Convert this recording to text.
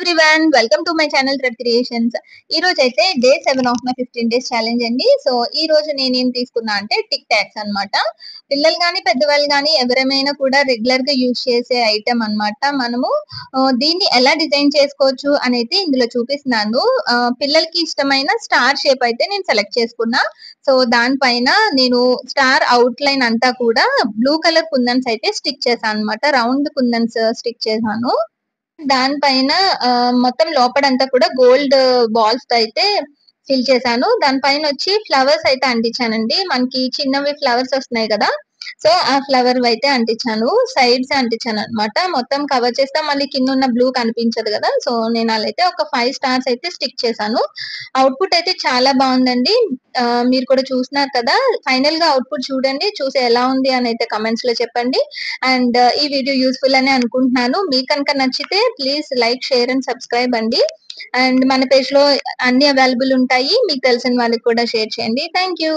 Everyone, welcome to my channel thread creations. ఈ రోజు అయితే day 7 of my 15 days challenge అండి. సో ఈ రోజు నేనేం తీసుకున్నా అంటే టిక్ టాక్స్ అన్నమాట. పిల్లలు గాని పెద్దవాళ్ళు గాని ఎవరైనా కూడా రెగ్యులర్ గా యూజ్ చేసే ఐటమ్ అన్నమాట. మనము దీన్ని ఎలా డిజైన్ చేసుకోవచ్చు అనేది ఇందులో చూపిస్తున్నాను. పిల్లలకి ఇష్టమైన స్టార్ షేప్ అయితే నేను సెలెక్ట్ చేసుకున్నా. సో దానిపైన నేను స్టార్ అవుట్ లైన్ అంతా కూడా బ్లూ కలర్ కుందన్స్ అయితే స్టిక్ చేశాను అన్నమాట. రౌండ్ కుందన్స్ స్టిక్ చేశాను. దానిపైన మొత్తం లోపడంతా కూడా గోల్డ్ బాల్స్ తో అయితే ఫిల్ చేశాను. దానిపైన వచ్చి ఫ్లవర్స్ అయితే అంటించానండి. మనకి చిన్నవి ఫ్లవర్స్ వస్తున్నాయి కదా, సో ఆ ఫ్లవర్ అయితే అంటించాను. సైడ్స్ అంటించాను అనమాట. మొత్తం కవర్ చేస్తే మళ్ళీ కింద ఉన్న బ్లూ కనిపించదు కదా, సో నేను అలా అయితే ఒక 5 స్టార్స్ అయితే స్టిక్ చేశాను. అవుట్పుట్ అయితే చాలా బాగుందండి. మీరు కూడా చూస్తున్నారు కదా. ఫైనల్ గా అవుట్పుట్ చూడండి, చూసి ఎలా ఉంది అని అయితే కమెంట్స్ లో చెప్పండి. అండ్ ఈ వీడియో యూస్ఫుల్ అని అనుకుంటున్నాను. మీకు కనుక నచ్చితే please like, share and subscribe అండి. అండ్ మన పేజ్ లో అన్ని అవైలబుల్ ఉంటాయి. మీకు తెలిసిన వాళ్ళకి కూడా షేర్ చేయండి. Thank you.